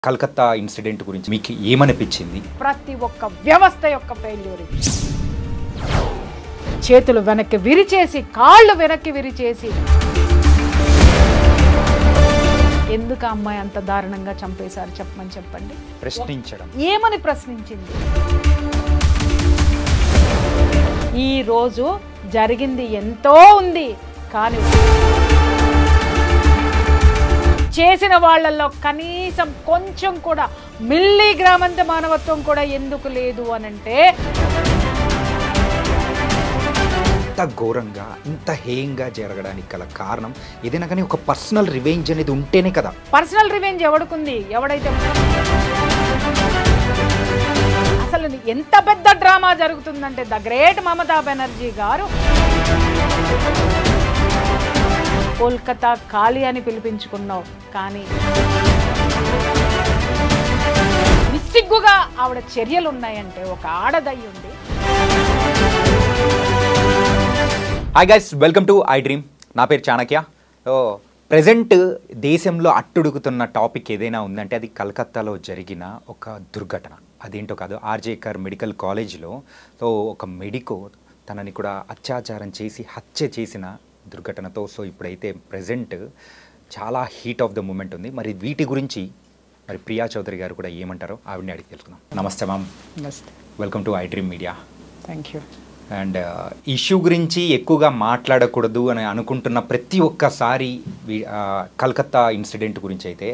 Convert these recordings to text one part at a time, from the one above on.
Calcutta incident గురించి మీకు ఏమనిపించింది? ప్రతి ఒక్క వ్యవస్థ యొక్క ఫెయిల్యూర్ ఇది. చేతులు వెనక్కి విరిచేసి కాళ్ళు వెనక్కి విరిచేసి ఎందుకు ఆ అమ్మాయి అంత దారుణంగా చంపేశారు చెప్పమని చెప్పండి. ప్రశ్నించడం ఏమని ప్రశ్నించింది? ఈ రోజు జరిగింది ఎంతో ఉంది, కానీ చేసిన వాళ్ళల్లో కనీసం కొంచెం కూడా మిల్లీగ్రామంత మానవత్వం కూడా ఎందుకు లేదు అనంటే, ఇంత ఘోరంగా ఇంత హేయంగా జరగడానికి గల కారణం ఏదైనా కానీ ఒక పర్సనల్ రివెంజ్ అనేది ఉంటేనే కదా. పర్సనల్ రివెంజ్ ఎవడుకుంది? ఎవడైతే అసలు ఎంత పెద్ద డ్రామా జరుగుతుందంటే, ద గ్రేట్ మమతా బెనర్జీ గారు కోల్కతా ఖాళీ అని పిలిపించుకున్నావు, కానీ నిస్సిగ్గుగా ఆవిడ చర్యలు ఉన్నాయంటే ఒక ఆడదయ్యి ఉంది. Hi guys, welcome to I dream. నా పేరు చాణక్య. ప్రజెంట్ దేశంలో అట్టుడుగుతున్న టాపిక్ ఏదైనా ఉందంటే అది కలకత్తాలో జరిగిన ఒక దుర్ఘటన. అదేంటో కాదు, ఆర్జేకర్ మెడికల్ కాలేజ్లో ఒక మెడికో తనని కూడా అత్యాచారం చేసి హత్య చేసిన దుర్ఘటనతో ఇప్పుడైతే ప్రజెంట్ చాలా హీట్ ఆఫ్ ద మూమెంట్ ఉంది. మరి వీటి గురించి మరి ప్రియా చౌదరి గారు కూడా ఏమంటారో ఆవిడని అడిగి తెలుసుకుందాం. నమస్తే మ్యామ్. నమస్తే. Welcome to I dream media. Thank you. And issue గురించి ఎక్కువగా మాట్లాడకూడదు అని అనుకుంటున్న ప్రతి ఒక్కసారి కలకత్తా ఇన్సిడెంట్ గురించి అయితే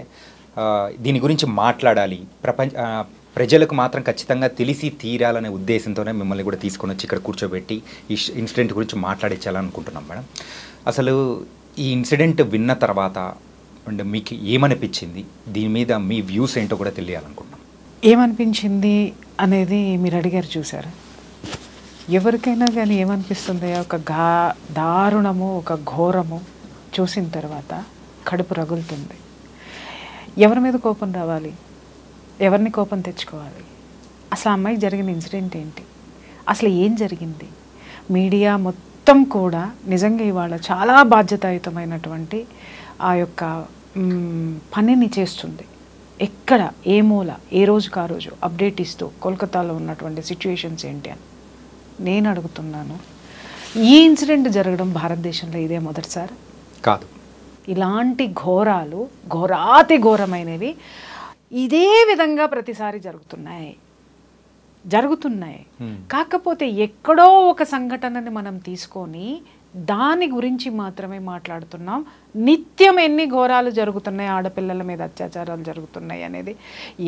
దీని గురించి మాట్లాడాలి, ప్రజలకు మాత్రం ఖచ్చితంగా తెలిసి తీరాలనే ఉద్దేశంతోనే మిమ్మల్ని కూడా తీసుకొని వచ్చి ఇక్కడ కూర్చోబెట్టి ఈ ఇన్సిడెంట్ గురించి మాట్లాడించాలనుకుంటున్నాం మేడం. అసలు ఈ ఇన్సిడెంట్ విన్న తర్వాత అండ్ మీకు ఏమనిపించింది, దీని మీద మీ వ్యూస్ ఏంటో కూడా తెలియాలనుకుంటున్నాం. ఏమనిపించింది అనేది మీరు అడిగారు, చూసారా? ఎవరికైనా కానీ ఏమనిపిస్తుంది? ఒక దారుణము, ఒక ఘోరము చూసిన తర్వాత కడుపు రగులుతుంది. ఎవరి మీద కోపం రావాలి? ఎవరిని కోపం తెచ్చుకోవాలి? అసలు అమ్మాయికి జరిగిన ఇన్సిడెంట్ ఏంటి? అసలు ఏం జరిగింది? మీడియా మొత్తం కూడా నిజంగా ఇవాళ చాలా బాధ్యతాయుతమైనటువంటి ఆ యొక్క పనిని చేస్తుంది. ఎక్కడ ఏ మూల ఏ రోజుకు ఆ రోజు అప్డేట్ ఇస్తూ కోల్కతాలో ఉన్నటువంటి సిచ్యువేషన్స్ ఏంటి అని నేను అడుగుతున్నాను. ఈ ఇన్సిడెంట్ జరగడం భారతదేశంలో ఇదే మొదటిసారి కాదు. ఇలాంటి ఘోరాలు, ఘోరాతి ఘోరమైనవి ఇదే విధంగా ప్రతిసారి జరుగుతున్నాయి. కాకపోతే ఎక్కడో ఒక సంఘటనని మనం తీసుకొని దాని గురించి మాత్రమే మాట్లాడుతున్నాం. నిత్యం ఎన్ని ఘోరాలు జరుగుతున్నాయి, ఆడపిల్లల మీద అత్యాచారాలు జరుగుతున్నాయి అనేది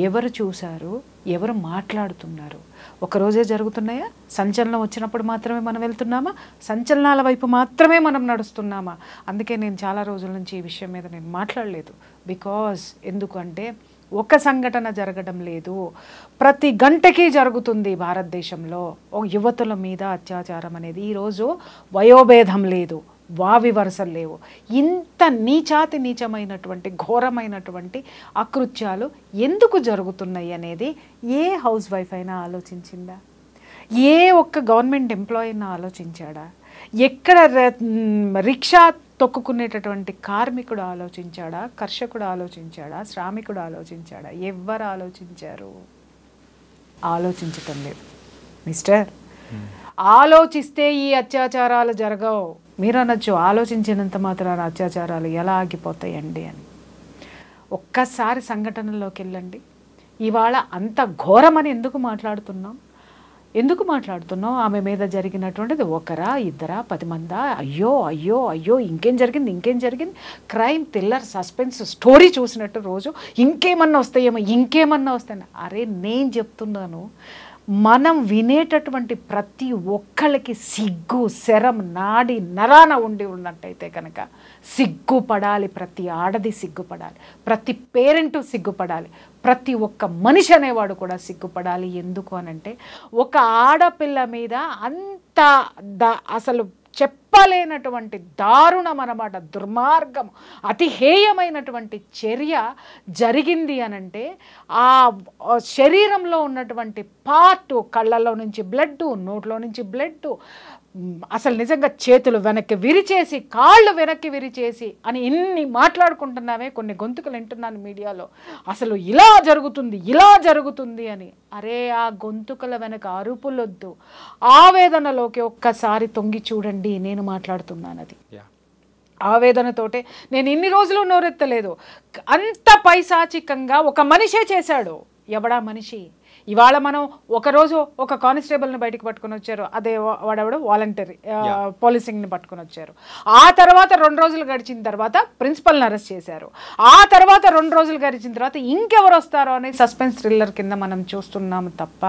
ఎవరు చూశారు, ఎవరు మాట్లాడుతున్నారు? ఒకరోజే జరుగుతున్నాయా? సంచలనం వచ్చినప్పుడు మాత్రమే మనం వెళ్తున్నామా? సంచలనాల వైపు మాత్రమే మనం నడుస్తున్నామా? అందుకే నేను చాలా రోజుల నుంచి ఈ విషయం మీద నేను మాట్లాడలేదు. బికాజ్ ఎందుకంటే ఒక సంఘటన జరగడం లేదు, ప్రతి గంటకి జరుగుతుంది భారతదేశంలో యువతుల మీద అత్యాచారం అనేది. ఈరోజు వయోభేదం లేదు, వావి వరుసలు లేవు. ఇంత నీచమైనటువంటి ఘోరమైనటువంటి అకృత్యాలు ఎందుకు జరుగుతున్నాయి అనేది ఏ హౌస్ వైఫ్ అయినా ఆలోచించిందా? ఏ ఒక్క గవర్నమెంట్ ఎంప్లాయీ అయినా ఆలోచించాడా? ఎక్కడ రిక్షా తొక్కుకునేటటువంటి కార్మికుడు ఆలోచించాడా? కర్షకుడు ఆలోచించాడా? శ్రామికుడు ఆలోచించాడా? ఎవరు ఆలోచించారు? ఆలోచించటం లేదు. మిస్టర్, ఆలోచిస్తే ఈ అత్యాచారాలు జరగవు. మీరు అనొచ్చు, ఆలోచించినంత మాత్రాన అత్యాచారాలు ఎలా ఆగిపోతాయండి అని. ఒక్కసారి సంఘటనలోకి వెళ్ళండి. ఇవాళ అంత ఘోరమని ఎందుకు మాట్లాడుతున్నాం? ఆమె మీద జరిగినటువంటిది ఒకరా, ఇద్దరా, 10 మందా? అయ్యో ఇంకేం జరిగింది? క్రైమ్ థ్రిల్లర్ సస్పెన్స్ స్టోరీ చూసినట్టు రోజు ఇంకేమన్నా వస్తాయి. అరే నేను చెప్తున్నాను, మనం వినేటటువంటి ప్రతి ఒక్కళ్ళకి సిగ్గు శరం నాడి నరాన ఉన్నట్టయితే కనుక సిగ్గుపడాలి. ప్రతి ఆడది సిగ్గుపడాలి, ప్రతి పేరెంటు సిగ్గుపడాలి, ప్రతి ఒక్క మనిషి అనేవాడు కూడా సిగ్గుపడాలి. ఎందుకు అనంటే ఒక ఆడపిల్ల మీద అంత అసలు చెప్పలేనటువంటి దారుణం అన్నమాట, దుర్మార్గం, అతి హేయమైనటువంటి చర్య జరిగింది అనంటే ఆ శరీరంలో ఉన్నటువంటి పార్ట్, కళ్ళలో నుంచి బ్లడ్, నోట్లో నుంచి బ్లడ్, అసలు నిజంగా చేతులు వెనక్కి విరిచేసి కాళ్ళు వెనక్కి విరిచేసి అని ఇన్ని మాట్లాడుకుంటున్నామే, కొన్ని గొంతుకలు వింటున్నాను మీడియాలో, అసలు ఇలా జరుగుతుంది అని. అరే ఆ గొంతుకల వెనక అరుపులొద్దు, ఆవేదనలోకి ఒక్కసారి తొంగి చూడండి. నేను మాట్లాడుతున్నాను అది ఆవేదనతోటే. నేను ఇన్ని రోజులు నోరెత్తలేదు. అంత పైశాచికంగా ఒక మనిషే చేశాడు. ఎవడా మనిషి? ఇవాళ మనం ఒకరోజు ఒక కానిస్టేబుల్ని బయటకు పట్టుకొని వచ్చారు, అదే వాడెవడు వాలంటరీ పోలీసింగ్ని పట్టుకొని వచ్చారు. ఆ తర్వాత 2 రోజులు గడిచిన తర్వాత ప్రిన్సిపల్ని అరెస్ట్ చేశారు. ఆ తర్వాత 2 రోజులు గడిచిన తర్వాత ఇంకెవరు వస్తారో అని సస్పెన్స్ థ్రిల్లర్ కింద మనం చూస్తున్నాము తప్ప,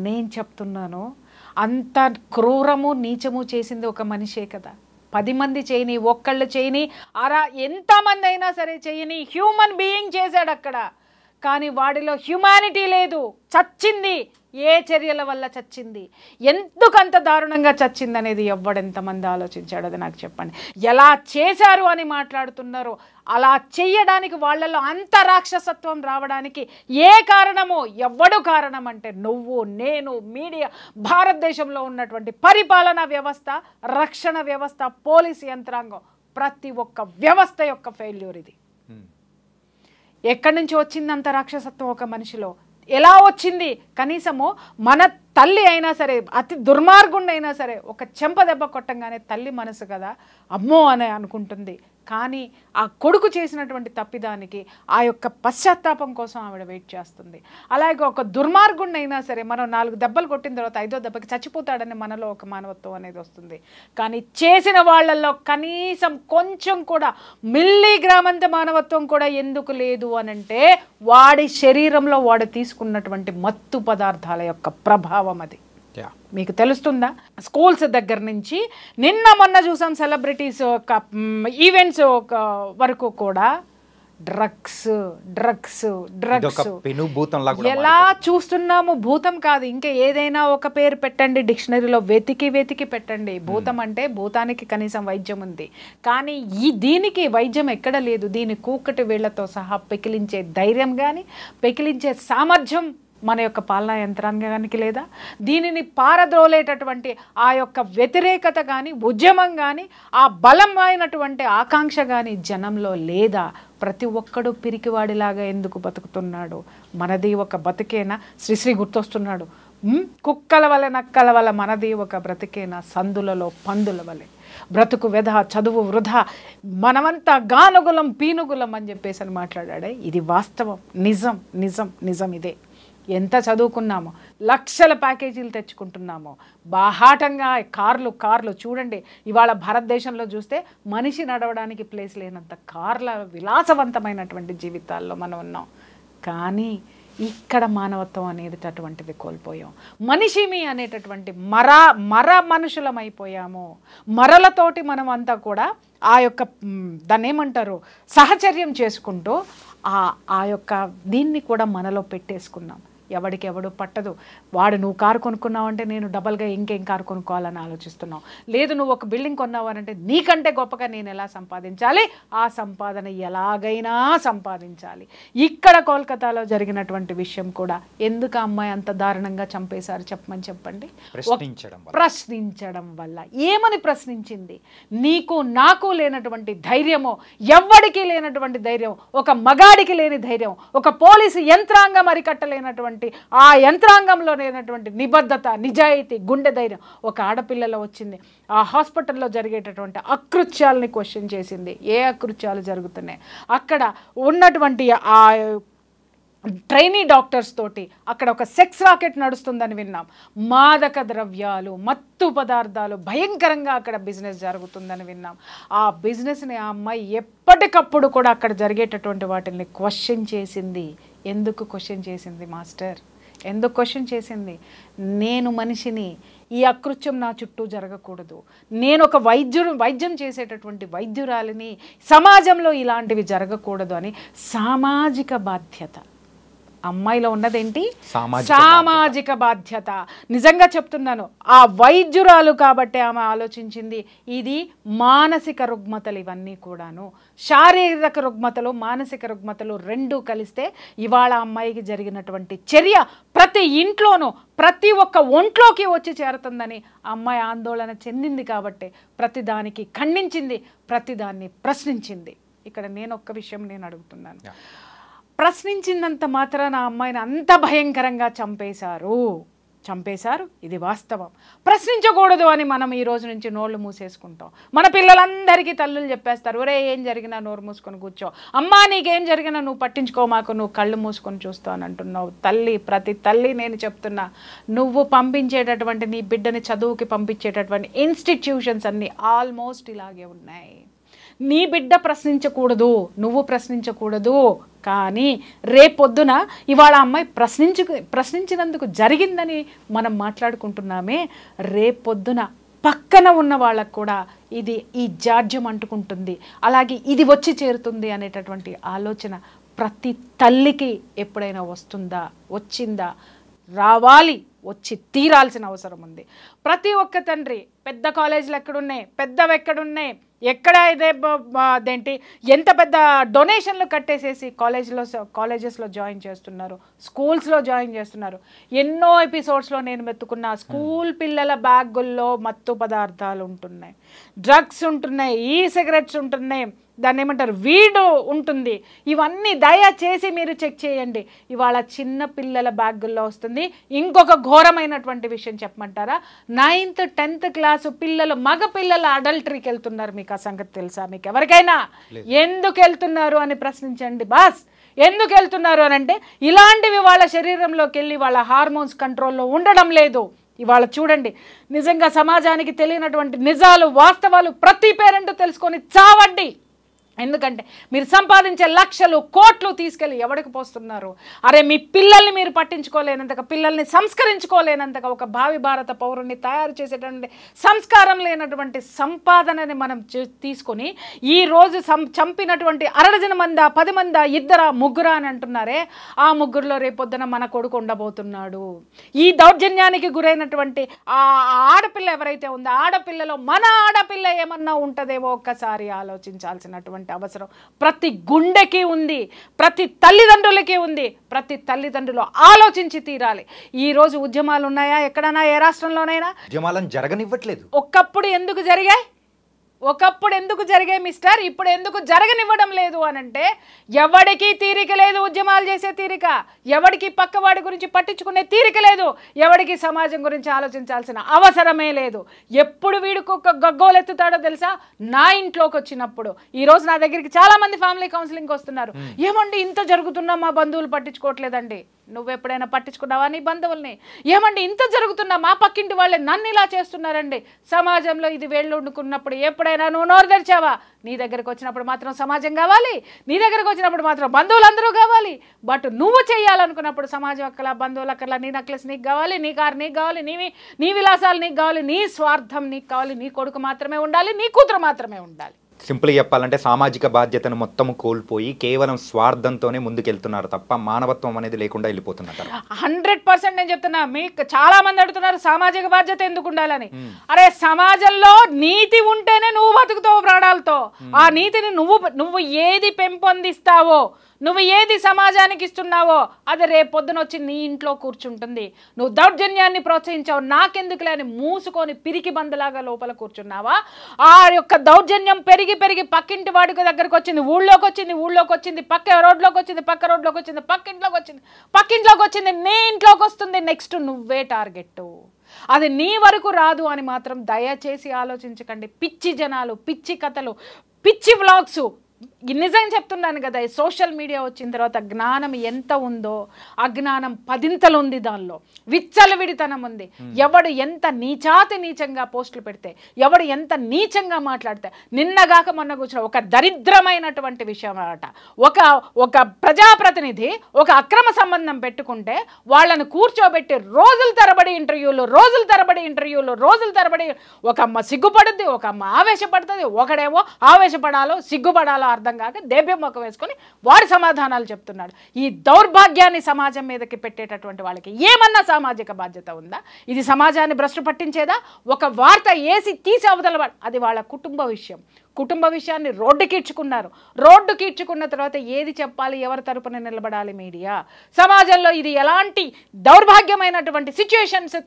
నేను చెప్తున్నాను అంత క్రూరము నీచము చేసింది ఒక మనిషే కదా. 10 మంది చేయని, ఒక్కళ్ళు చేయని, ఎంతమంది అయినా సరే చేయని హ్యూమన్ బీయింగ్ చేశాడు అక్కడ. కానీ వాడిలో హ్యుమానిటీ లేదు, చచ్చింది. ఏ చర్యల వల్ల చచ్చింది, ఎందుకంత దారుణంగా చచ్చింది అనేది ఎవడెంతమంది ఆలోచించాడు అది నాకు చెప్పండి. ఎలా చేశారు అని మాట్లాడుతున్నారు. అలా చెయ్యడానికి వాళ్ళలో అంత రాక్షసత్వం రావడానికి ఏ కారణమో, ఎవడు కారణం అంటే నువ్వు, నేను, మీడియా, భారతదేశంలో ఉన్నటువంటి పరిపాలనా వ్యవస్థ, రక్షణ వ్యవస్థ, పోలీసు యంత్రాంగం, ప్రతి ఒక్క వ్యవస్థ యొక్క ఫెయిల్యూర్ ఇది. ఎక్కడి నుంచి వచ్చింది అంత రాక్షసత్వం ఒక మనిషిలో? ఎలా వచ్చింది? కనీసము మన తల్లి అయినా సరే, అతి దుర్మార్గుండి అయినా సరే, ఒక చెంప దెబ్బ కొట్టంగానే తల్లి మనసు కదా అమ్మో అని అనుకుంటుంది. కానీ ఆ కొడుకు చేసినటువంటి తప్పిదానికి ఆ యొక్క పశ్చాత్తాపం కోసం ఆవిడ వెయిట్ చేస్తుంది. అలాగే ఒక దుర్మార్గుండి అయినా సరే, మనం 4 దెబ్బలు కొట్టిన తర్వాత 5వ దెబ్బకి చచ్చిపోతాడని మనలో ఒక మానవత్వం అనేది వస్తుంది. కానీ చేసిన వాళ్ళల్లో కనీసం కొంచెం కూడా మిల్లీగ్రామంత మానవత్వం కూడా ఎందుకు లేదు అనంటే, వాడి శరీరంలో వాడు తీసుకున్నటువంటి మత్తు పదార్థాల యొక్క ప్రభావం అది. మీకు తెలుస్తుందా? స్కూల్స్ దగ్గర నుంచి నిన్న మొన్న చూసాం సెలబ్రిటీస్ ఈవెంట్స్ వరకు కూడా డ్రగ్స్ ఎలా చూస్తున్నాము. భూతం కాదు, ఇంకా ఏదైనా ఒక పేరు పెట్టండి, డిక్షనరీలో వెతికి పెట్టండి. భూతం అంటే భూతానికి కనీసం వైద్యం ఉంది, కానీ దీనికి వైద్యం ఎక్కడ లేదు. దీని కూకటి వేళ్లతో సహా పెకిలించే ధైర్యం కానీ, పెకిలించే సామర్థ్యం మన యొక్క పాలనా యంత్రాంగానికి లేదా? దీనిని పారద్రోలేటటువంటి ఆ యొక్క వ్యతిరేకత కానీ, ఉద్యమం కానీ, ఆ బలమైనటువంటి ఆకాంక్ష కానీ జనంలో లేదా? ప్రతి ఒక్కడు పిరికివాడిలాగా ఎందుకు బతుకుతున్నాడు? మనది ఒక బతికేనా? శ్రీశ్రీ గుర్తొస్తున్నాడు. కుక్కల వలె నక్కల వల్ల మనది ఒక బ్రతికేనా? సందులలో పందుల వలె బ్రతుకు వ్యధ, చదువు వృధా, మనమంతా గానుగులం పీనుగులం అని చెప్పేసి అని మాట్లాడాడే. ఇది వాస్తవం, నిజం ఇదే. ఎంత చదువుకున్నామో, లక్షల ప్యాకేజీలు తెచ్చుకుంటున్నామో, బాహాటంగా కార్లు చూడండి. ఇవాళ భారతదేశంలో చూస్తే మనిషి నడవడానికి ప్లేస్ లేనంత కార్ల విలాసవంతమైనటువంటి జీవితాల్లో మనం ఉన్నాం. కానీ ఇక్కడ మానవత్వం అనేది అటువంటిది కోల్పోయాం. మనిషిమి అనేటటువంటి మర మనుషులమైపోయాము. మరలతోటి మనం అంతా కూడా ఆ యొక్క దాన్ని ఏమంటారు, సహచర్యం చేసుకుంటూ ఆ యొక్క దీన్ని కూడా మనలో పెట్టేసుకున్నాం. ఎవడికి ఎవడు పట్టదు. వాడు నువ్వు కారు కొనుక్కున్నావంటే నేను డబల్గా ఇంకేం కారు కొనుక్కోవాలని ఆలోచిస్తున్నావు. లేదు నువ్వు ఒక బిల్డింగ్ కొన్నావనంటే నీకంటే గొప్పగా నేను ఎలా సంపాదించాలి, ఆ సంపాదన ఎలాగైనా సంపాదించాలి. ఇక్కడ కోల్కతాలో జరిగినటువంటి విషయం కూడా ఎందుకు ఆ అమ్మాయి అంత దారుణంగా చంపేశారు చెప్పండి. ప్రశ్నించడం వల్ల. ఏమని ప్రశ్నించింది? నీకు నాకు లేనటువంటి ధైర్యమో, ఎవ్వడికి లేనటువంటి ధైర్యం, ఒక మగాడికి లేని ధైర్యం, ఒక పోలీసు యంత్రాంగం అరికట్టలేనటువంటి ఆ యంత్రాంగంలో లేనటువంటి నిబద్ధత, నిజాయితీ, గుండె ధైర్యం ఒక ఆడపిల్లలో వచ్చింది. ఆ హాస్పిటల్లో జరిగేటటువంటి అకృత్యాలని క్వశ్చన్ చేసింది. ఏ అకృత్యాలు జరుగుతున్నాయి అక్కడ ఉన్నటువంటి ఆ ట్రైనీ డాక్టర్స్ తోటి? అక్కడ ఒక సెక్స్ రాకెట్ నడుస్తుందని విన్నాం. మాదక ద్రవ్యాలు, మత్తు పదార్థాలు భయంకరంగా అక్కడ బిజినెస్ జరుగుతుందని విన్నాం. ఆ బిజినెస్ని ఆ అమ్మాయి ఎప్పటికప్పుడు కూడా అక్కడ జరిగేటటువంటి వాటిని క్వశ్చన్ చేసింది. ఎందుకు క్వశ్చన్ చేసింది మాస్టర్? ఎందుకు క్వశ్చన్ చేసింది? నేను మనిషిని, ఈ అకృత్యం నా చుట్టూ జరగకూడదు. నేను ఒక వైద్యం చేసేటటువంటి వైద్యురాలిని, సమాజంలో ఇలాంటివి జరగకూడదు అని సామాజిక బాధ్యత. అమ్మాయిలో ఉన్నదేంటి? సామాజిక సామాజిక బాధ్యత. నిజంగా చెప్తున్నాను, ఆ వైద్యురాలు కాబట్టి ఆమె ఆలోచించింది. ఇది మానసిక రుగ్మతలు, ఇవన్నీ కూడాను శారీరక రుగ్మతలు మానసిక రుగ్మతలు రెండూ కలిస్తే ఇవాళ అమ్మాయికి జరిగినటువంటి చర్య ప్రతి ఇంట్లోనూ ప్రతి ఒక్క ఒంట్లోకి వచ్చి చేరుతుందని అమ్మాయి ఆందోళన చెందింది కాబట్టి ప్రతిదానికి ఖండించింది, ప్రతిదాన్ని ప్రశ్నించింది. ఇక్కడ నేను ఒక్క విషయం నేను అడుగుతున్నాను, ప్రశ్నించినంత మాత్రాన ఆ అమ్మాయిని అంత భయంకరంగా చంపేశారు, ఇది వాస్తవం. ప్రశ్నించకూడదు అని మనం ఈ రోజు నుంచి నోళ్ళు మూసేసుకుంటాం. మన పిల్లలందరికీ తల్లులు చెప్పేస్తారు, ఒరే ఏం జరిగినా నోరు మూసుకొని కూర్చో, అమ్మా నీకేం జరిగినా నువ్వు పట్టించుకో మాకు, నువ్వు కళ్ళు మూసుకొని చూస్తావు అంటున్నావు. తల్లి, ప్రతి తల్లి నేను చెప్తున్నా, నువ్వు పంపించేటటువంటి నీ బిడ్డని చదువుకి పంపించేటటువంటి ఇన్స్టిట్యూషన్స్ అన్నీ ఆల్మోస్ట్ ఇలాగే ఉన్నాయి. నీ బిడ్డ ప్రశ్నించకూడదు, నువ్వు ప్రశ్నించకూడదు, కానీ రేపొద్దున ఇవాళ అమ్మాయి ప్రశ్నించినందుకు జరిగిందని మనం మాట్లాడుకుంటున్నామే, రేపొద్దున పక్కన ఉన్న వాళ్ళకు కూడా ఈ జాడ్యం అంటుకుంటుంది, అలాగే ఇది వచ్చి చేరుతుంది అనేటటువంటి ఆలోచన ప్రతి తల్లికి ఎప్పుడైనా వచ్చిందా? రావాలి, వచ్చి తీరాల్సిన అవసరం ఉంది. ప్రతి ఒక్క తండ్రి, పెద్ద కాలేజీలు ఎక్కడున్నాయి, పెద్దవి ఎక్కడున్నాయి, ఎక్కడ అదేంటి ఎంత పెద్ద డొనేషన్లు కట్టేసేసి కాలేజెస్లో జాయిన్ చేస్తున్నారు, స్కూల్స్లో జాయిన్ చేస్తున్నారు. ఎన్నో ఎపిసోడ్స్లో నేను మెత్తుకున్న స్కూల్ పిల్లల బ్యాగుల్లో మత్తు పదార్థాలు ఉంటున్నాయి, డ్రగ్స్ ఉంటున్నాయి, సిగరెట్స్ ఉంటున్నాయి, దాన్ని ఏమంటారు వీడు ఉంటుంది. ఇవన్నీ దయచేసి మీరు చెక్ చేయండి. ఇవాళ చిన్న పిల్లల బ్యాగుల్లో వస్తుంది. ఇంకొక ఘోరమైనటువంటి విషయం చెప్పమంటారా? 9th 10th క్లాసు పిల్లలు, మగ పిల్లలు అడల్టరీకి వెళ్తున్నారు. మీకు ఆ సంగతి తెలుసా? మీకు ఎవరికైనా ఎందుకు వెళ్తున్నారు అని ప్రశ్నించండి బాస్. ఎందుకు వెళ్తున్నారు అని అంటే ఇలాంటివి వాళ్ళ శరీరంలోకి వెళ్ళి వాళ్ళ హార్మోన్స్ కంట్రోల్లో ఉండడం లేదు. ఇవాళ చూడండి, నిజంగా సమాజానికి తెలియనటువంటి నిజాలు, వాస్తవాలు ప్రతి పేరెంట్ తెలుసుకొని చావండి. ఎందుకంటే మీరు సంపాదించే లక్షలు కోట్లు తీసుకెళ్ళి ఎవరికి పోస్తున్నారు? అరే మీ పిల్లల్ని మీరు పట్టించుకోలేనంతగా, పిల్లల్ని సంస్కరించుకోలేనంతగా, ఒక భావి భారత పౌరుణ్ణి తయారు చేసేటువంటి సంస్కారం లేనటువంటి సంపాదనని మనం తీసుకొని ఈరోజు చంపినటువంటి 60 మందా 10 మందా 2 3 అని అంటున్నారే, ఆ ముగ్గురులో రేపొద్దున మన కొడుకు ఉండబోతున్నాడు. ఈ దౌర్జన్యానికి గురైనటువంటి ఆ ఆడపిల్ల ఎవరైతే ఉందో, ఆడపిల్లలో మన ఆడపిల్ల ఏమన్నా ఉంటుందేమో ఒక్కసారి ఆలోచించాల్సినటువంటి అవసరం ప్రతి గుండెకి ఉంది, ప్రతి తల్లిదండ్రులకి ఉంది. ప్రతి తల్లిదండ్రులు ఆలోచించి తీరాలి. ఈ రోజు ఉద్యమాలు ఉన్నాయా ఎక్కడైనా, ఏ రాష్ట్రంలోనైనా? ఉద్యమాలను జరగనివ్వట్లేదు. ఒకప్పుడు ఎందుకు జరిగాయి మిస్టర్, ఇప్పుడు ఎందుకు జరగనివ్వడం లేదు అనంటే ఎవడికి తీరిక లేదు ఉద్యమాలు చేసే తీరిక, ఎవడికి పక్కవాడి గురించి పట్టించుకునే తీరిక లేదు, ఎవడికి సమాజం గురించి ఆలోచించాల్సిన అవసరమే లేదు. ఎప్పుడు వీడికి ఒక గగ్గోలెత్తుతాడో తెలుసా? నా ఇంట్లోకి వచ్చినప్పుడు. ఈరోజు నా దగ్గరికి చాలా మంది ఫ్యామిలీ కౌన్సిలింగ్కి వస్తున్నారు. ఏమండి ఇంత జరుగుతున్నా మా బంధువులు పట్టించుకోవట్లేదండి. నువ్వు ఎప్పుడైనా పట్టించుకున్నావా నీ బంధువుల్ని? ఏమండి ఇంత జరుగుతున్నా మా పక్కింటి వాళ్ళే నన్ను ఇలా చేస్తున్నారండి. సమాజంలో ఇది వేళ్ళు వండుకున్నప్పుడు ఎప్పుడైనా నువ్వు నోరు తెరిచావా? నీ దగ్గరకు వచ్చినప్పుడు మాత్రం సమాజం కావాలి, నీ దగ్గరకు వచ్చినప్పుడు మాత్రం బంధువులందరూ కావాలి. బట్ నువ్వు చేయాలనుకున్నప్పుడు సమాజం అక్కల, బంధువులు అక్కల, నీ నెక్లెస్ నీకు కావాలి, నీ కారు నీకు కావాలి, నీ విలాసాలు నీకు కావాలి, నీ స్వార్థం నీకు కావాలి, నీ కొడుకు మాత్రమే ఉండాలి, నీ కూతురు మాత్రమే ఉండాలి. సింపుల్గా చెప్పాలంటే సామాజిక బాధ్యతను మొత్తం కోల్పోయి కేవలం స్వార్థంతోనే ముందుకెళ్తున్నారు తప్ప మానవత్వం అనేది లేకుండా వెళ్ళిపోతున్నారు. 100% నేను చెప్తున్నా. మీకు చాలా మంది అడుగుతున్నారు సామాజిక బాధ్యత ఎందుకు ఉండాలని. అరే సమాజంలో నీతి ఉంటేనే నువ్వు బతుకుతావు ప్రాణాలతో. ఆ నీతిని నువ్వు ఏది పెంపొందిస్తావో, నువ్వు ఏది సమాజానికి ఇస్తున్నావో అది రేపు పొద్దున వచ్చి నీ ఇంట్లో కూర్చుంటుంది. నువ్వు దౌర్జన్యాన్ని ప్రోత్సహించావు, నాకెందుకులే అని మూసుకొని పిరికి బందలాగా లోపల కూర్చున్నావా? ఆ యొక్క దౌర్జన్యం పెరిగి పక్కింటి వాడికి దగ్గరకు వచ్చింది, ఊళ్ళోకి వచ్చింది, పక్క రోడ్లోకి వచ్చింది, పక్కింట్లోకి వచ్చింది, నీ ఇంట్లోకి వస్తుంది. నెక్స్ట్ నువ్వే టార్గెట్. అది నీ వరకు రాదు అని మాత్రం దయచేసి ఆలోచించకండి. పిచ్చి జనాలు, పిచ్చి కథలు, పిచ్చి వ్లాగ్స్. నిజం చెప్తున్నాను కదా, సోషల్ మీడియా వచ్చిన తర్వాత జ్ఞానం ఎంత ఉందో అజ్ఞానం 10 ఉంది. దానిలో విచ్చలవిడితనం ఉంది. ఎవడు ఎంత నీచంగా పోస్టులు పెడితే, ఎవడు ఎంత నీచంగా మాట్లాడితే, నిన్నగాక మొన్న కూర్చున్న ఒక దరిద్రమైనటువంటి విషయం అన్నమాట. ఒక ప్రజాప్రతినిధి ఒక అక్రమ సంబంధం పెట్టుకుంటే వాళ్ళను కూర్చోబెట్టి రోజుల తరబడి ఇంటర్వ్యూలు ఒక అమ్మ సిగ్గుపడుద్ది, ఒక అమ్మ ఆవేశపడుతుంది, ఒకడేమో ఆవేశపడాలో సిగ్గుపడాలో అర్థం అర్థం కాక దేభ్యం ముఖం వేసుకొని వాడు సమాధానాలు చెప్తున్నాడు. ఈ దౌర్భాగ్యాన్ని సమాజం మీదకి పెట్టేటటువంటి వాళ్ళకి ఏమన్నా సామాజిక బాధ్యత ఉందా? ఇది సమాజాన్ని భ్రష్టు పట్టించేదా? ఒక వార్త వేసి తీసి అవతల అది వాళ్ళ కుటుంబ విషయం. కుటుంబ విషయాన్ని రోడ్డుకి ఇచ్చుకున్న తర్వాత ఏది చెప్పాలి, ఎవరి తరపున నిలబడాలి మీడియా? సమాజంలో ఇది ఎలాంటి దౌర్భాగ్యమైనటువంటి సిచ్యుయేషన్స్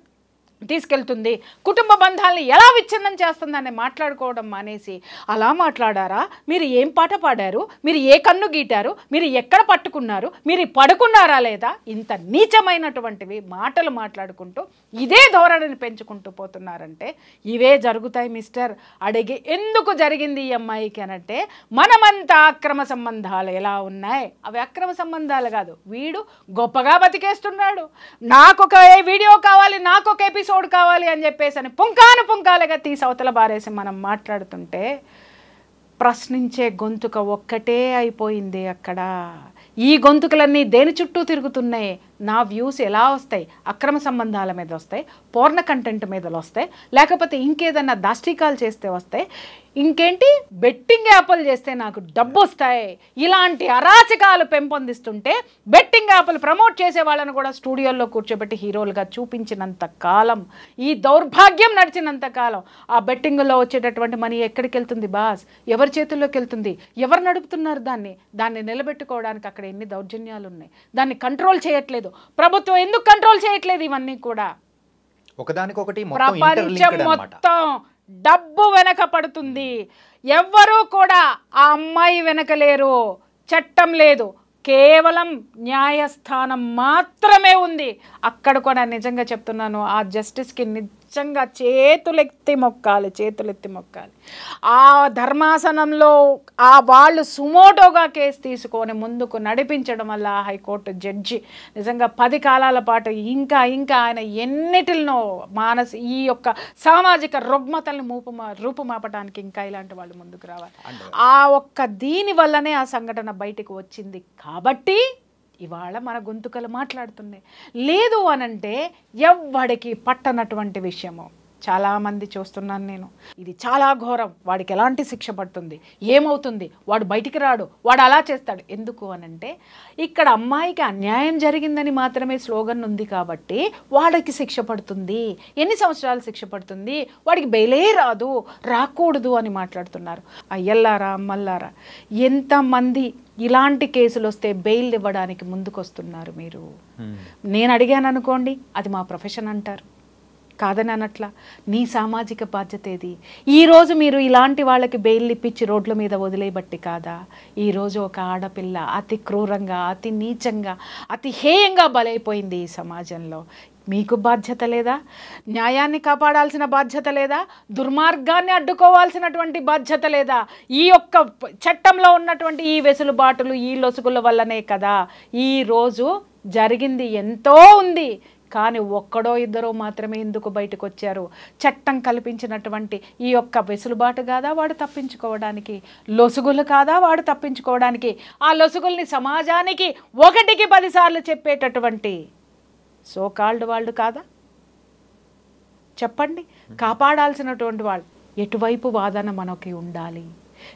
తీసుకెళ్తుంది, కుటుంబ బంధాలని ఎలా విచ్ఛిన్నం చేస్తుందని మాట్లాడుకోవడం మానేసి అలా మాట్లాడారా, మీరు ఏం పాట పాడారు, మీరు ఏ కన్ను గీటారు, మీరు ఎక్కడ పట్టుకున్నారు, మీరు పడుకున్నారా లేదా, ఇంత నీచమైనటువంటివి మాటలు మాట్లాడుకుంటూ ఇదే ధోరణిని పెంచుకుంటూ పోతున్నారంటే ఇవే జరుగుతాయి మిస్టర్. అడిగి ఎందుకు జరిగింది ఈ అమ్మాయికి అనంటే మనమంతా అక్రమ సంబంధాలు ఎలా ఉన్నాయి, అవి అక్రమ సంబంధాలు కాదు, వీడు గొప్పగా బతికేస్తున్నాడు, నాకొక వీడియో కావాలి, నాకొక ఎపిసోడ్ కావాలి అని చెప్పేసి అని పుంకాలుగా తీసి అవతల బారేసి మనం మాట్లాడుతుంటే ప్రశ్నించే గొంతుక ఒక్కటే అయిపోయింది అక్కడ. ఈ గొంతుకలన్నీ దేని చుట్టూ తిరుగుతున్నాయి? నా వ్యూస్ ఎలా వస్తాయి? అక్రమ సంబంధాల మీద వస్తాయి, పోర్న కంటెంట్ మీద వస్తాయి, లేకపోతే ఇంకేదన్నా దాష్టికాలు చేస్తే వస్తాయి, ఇంకేంటి బెట్టింగ్ యాప్లు చేస్తే నాకు డబ్బు వస్తాయి. ఇలాంటి అరాచకాలు పెంపొందిస్తుంటే బెట్టింగ్ యాప్లు ప్రమోట్ చేసే వాళ్ళని కూడా స్టూడియోల్లో కూర్చోబెట్టి హీరోలుగా చూపించినంత కాలం, ఈ దౌర్భాగ్యం నడిచినంత కాలం ఆ బెట్టింగ్లో వచ్చేటటువంటి మనీ ఎక్కడికి వెళ్తుంది బాస్? ఎవరి చేతుల్లోకి వెళ్తుంది? ఎవరు నడుపుతున్నారు దాన్ని నిలబెట్టుకోవడానికి అక్కడ ఎన్ని దౌర్జన్యాలు ఉన్నాయి. దాన్ని కంట్రోల్ చేయట్లేదు ప్రభుత్వం. ఎందుకు కంట్రోల్ చేయట్లేదు? ఇవన్నీ కూడా ఒకదానికొకటి ప్రపంచం మొత్తం డబ్బు వెనక పడుతుంది. ఎవ్వరూ కూడా ఆ అమ్మాయి వెనక లేరు. చట్టం లేదు, కేవలం న్యాయస్థానం మాత్రమే ఉంది. అక్కడ కూడా నిజంగా చెప్తున్నాను, ఆ జస్టిస్కి నిజంగా చేతులెత్తి మొక్కాలి. ఆ ధర్మాసనంలో ఆ వాళ్ళు సుమోటోగా కేసు తీసుకొని ముందుకు నడిపించడం వల్ల హైకోర్టు జడ్జి నిజంగా 10 కాలాల పాటు ఇంకా ఆయన ఎన్నిటినో ఈ యొక్క సామాజిక రుగ్మతల్ని రూపుమాపడానికి ఇంకా ఇలాంటి వాళ్ళు ముందుకు రావాలి. ఆ ఒక్క దీని వల్లనే ఆ సంఘటన బయటకు వచ్చింది కాబట్టి ఇవాళ మన గొంతుకలు మాట్లాడుతున్నాయి. లేదు అనంటే ఎవ్వడికి పట్టనటువంటి విషయము చాలామంది చూస్తున్నాను నేను. ఇది చాలా ఘోరం, వాడికి ఎలాంటి శిక్ష పడుతుంది, ఏమవుతుంది, వాడు బయటికి రాడు, వాడు అలా చేస్తాడు. ఎందుకు అనంటే ఇక్కడ అమ్మాయికి అన్యాయం జరిగిందని మాత్రమే స్లోగన్ ఉంది కాబట్టి వాడికి శిక్ష పడుతుంది. ఎన్ని సంవత్సరాలు శిక్ష పడుతుంది, వాడికి బెయిలే రాకూడదు అని మాట్లాడుతున్నారు. అయ్యల్లారా అమ్మల్లారా, ఎంతమంది ఇలాంటి కేసులు వస్తే బెయిల్ ఇవ్వడానికి ముందుకొస్తున్నారు మీరు? నేను అడిగాను అనుకోండి, అది మా ప్రొఫెషన్ అంటారు, కాదని అనట్లా. నీ సామాజిక బాధ్యత ఏది? ఈరోజు మీరు ఇలాంటి వాళ్ళకి బెయిల్ ఇప్పించి రోడ్ల మీద వదిలేయబట్టి కాదా ఈరోజు ఒక ఆడపిల్ల అతి క్రూరంగా, అతి నీచంగా, అతి హేయంగా బలైపోయింది ఈ సమాజంలో? మీకు బాధ్యత లేదా? న్యాయాన్ని కాపాడాల్సిన బాధ్యత లేదా? దుర్మార్గాన్ని అడ్డుకోవాల్సినటువంటి బాధ్యత లేదా? ఈ యొక్క చట్టంలో ఉన్నటువంటి ఈ వెసులుబాటులు, ఈ లొసుగుల వల్లనే కదా ఈరోజు జరిగింది. ఎంతో ఉంది, కానీ ఒక్కడో ఇద్దరో మాత్రమే ఎందుకు బయటకు వచ్చారు? చట్టం కల్పించినటువంటి ఈ యొక్క వెసులుబాటు కాదా వాడు తప్పించుకోవడానికి? లొసుగులు కాదా వాడు తప్పించుకోవడానికి? ఆ లొసుగుల్ని సమాజానికి 1కి 10 సార్లు చెప్పేటటువంటి సో కాల్డ్ వాళ్ళు కాదా? చెప్పండి. కాపాడాల్సినటువంటి వాళ్ళు ఎటువైపు వాదన మనకి ఉండాలి?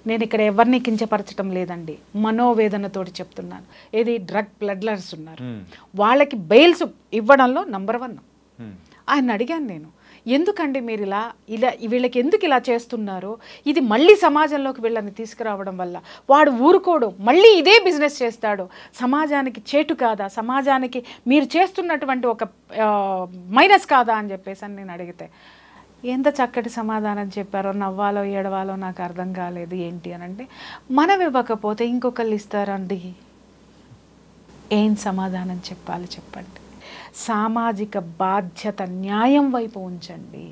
నేను ఇక్కడ ఎవరిని కించపరచడం లేదండి, మనోవేదనతోటి చెప్తున్నాను. ఏది డ్రగ్ ప్లడ్లర్స్ ఉన్నారు, వాళ్ళకి బెయిల్స్ ఇవ్వడంలో నంబర్ 1. ఆయన అడిగాను నేను, ఎందుకండి మీరు ఇలా వీళ్ళకి ఎందుకు ఇలా చేస్తున్నారు? ఇది మళ్ళీ సమాజంలోకి వీళ్ళని తీసుకురావడం వల్ల వాడు ఊరుకోడు, మళ్ళీ ఇదే బిజినెస్ చేస్తాడు. సమాజానికి చేటు కాదా? సమాజానికి మీరు చేస్తున్నటువంటి ఒక మైనస్ కాదా అని చెప్పేసి నేను అడిగితే ఎంత చక్కటి సమాధానం చెప్పారో. నవ్వాలో ఏడవాలో నాకు అర్థం కాలేదు. ఏంటి అని అంటే, మనం ఇవ్వకపోతే ఇంకొకళ్ళు ఇస్తారండి. ఏం సమాధానం చెప్పాలి చెప్పండి? సామాజిక బాధ్యత, న్యాయం వైపు ఉంచండి.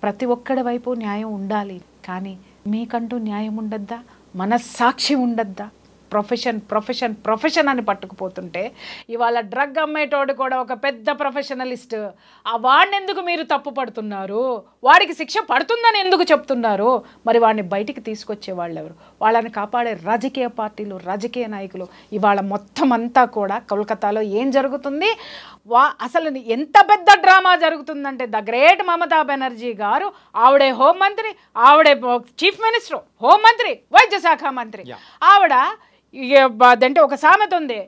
ప్రతి ఒక్కడి వైపు న్యాయం ఉండాలి, కానీ మీకంటూ న్యాయం ఉండద్దా? మనస్సాక్షి ఉండద్దా? ప్రొఫెషన్ అని పట్టుకుపోతుంటే ఇవాళ డ్రగ్ అమ్మేటోడు కూడా ఒక పెద్ద ప్రొఫెషనలిస్ట్. ఆ వాడిని ఎందుకు మీరు తప్పు పడుతున్నారు? వాడికి శిక్ష పడుతుందని ఎందుకు చెప్తున్నారు? మరి వాడిని బయటికి తీసుకొచ్చే వాళ్ళు ఎవరు? వాళ్ళని కాపాడే రాజకీయ పార్టీలు, రాజకీయ నాయకులు. ఇవాళ మొత్తం అంతా కూడా కోల్కతాలో ఏం జరుగుతుంది? అసలు ఎంత పెద్ద డ్రామా జరుగుతుందంటే ద గ్రేట్ మమతా బెనర్జీ గారు, ఆవిడే హోంమంత్రి, ఆవిడే చీఫ్ మినిస్టర్, హోంమంత్రి, వైద్య శాఖ మంత్రి, ఆవిడ అదంటే ఒక సామెత ఉంది,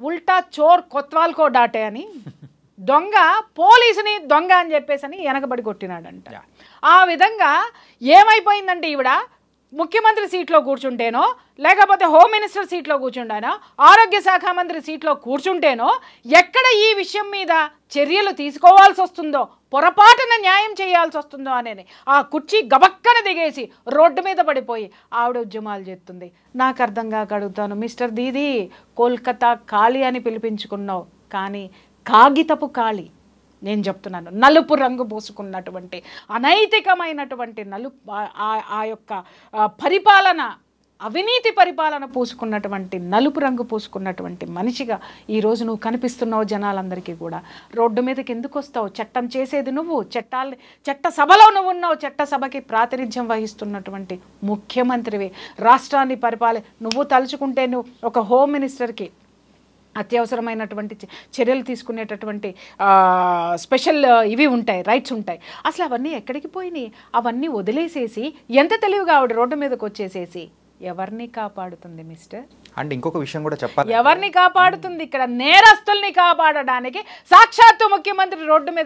ఉల్టా చోర్ కొత్వాల్కో డాటే అని. దొంగ పోలీసుని దొంగ అని చెప్పేసి అని వెనకబడి కొట్టినాడంట. ఆ విధంగా ఏమైపోయిందంటే ఈవిడ ముఖ్యమంత్రి సీట్లో కూర్చుంటేనో, లేకపోతే హోమ్ మినిస్టర్ సీట్లో కూర్చుంటానో, ఆరోగ్య శాఖ మంత్రి సీట్లో కూర్చుంటేనో ఎక్కడ ఈ విషయం మీద చర్యలు తీసుకోవాల్సి వస్తుందో, పొరపాటున న్యాయం చేయాల్సి వస్తుందో అనేది ఆ కుర్చీ గబక్కన దిగేసి రోడ్డు మీద పడిపోయి ఆవిడ ఉద్యమాలు చేస్తుంది. నాకు అర్థం కాక అడుగుతాను, మిస్టర్ దీదీ, కోల్కతా ఖాళీ అని పిలిపించుకున్నావు, కానీ కాగితపు ఖాళీ. నేను చెప్తున్నాను, నలుపు రంగు పూసుకున్నటువంటి అనైతికమైనటువంటి ఆ యొక్క పరిపాలన, అవినీతి పరిపాలన పూసుకున్నటువంటి, నలుపు రంగు పూసుకున్నటువంటి మనిషిగా ఈరోజు నువ్వు కనిపిస్తున్నావు జనాలందరికీ కూడా. రోడ్డు మీదకి ఎందుకు వస్తావు? చట్టం చేసేది నువ్వు, చట్ట సభలో నువ్వు ఉన్నావు, చట్టసభకి ప్రాతినిధ్యం వహిస్తున్నటువంటి ముఖ్యమంత్రివి, రాష్ట్రాన్ని నువ్వు తలుచుకుంటే నువ్వు ఒక హోమ్ మినిస్టర్కి అత్యవసరమైనటువంటి చర్యలు తీసుకునేటటువంటి స్పెషల్ ఇవి ఉంటాయి, రైట్స్ ఉంటాయి. అసలు అవన్నీ ఎక్కడికి పోయినాయి? అవన్నీ వదిలేసేసి ఎంత తెలివిగా ఆవిడ రోడ్డు మీదకి వచ్చేసేసి ఎవరిని కాపాడుతుంది మిస్టర్? అండ్ ఇంకొక విషయం కూడా చెప్పాలి, ఎవరిని కాపాడుతుంది? ఇక్కడ నేరస్తుల్ని కాపాడడానికి సాక్షాత్తు ముఖ్యమంత్రి రోడ్డు మీద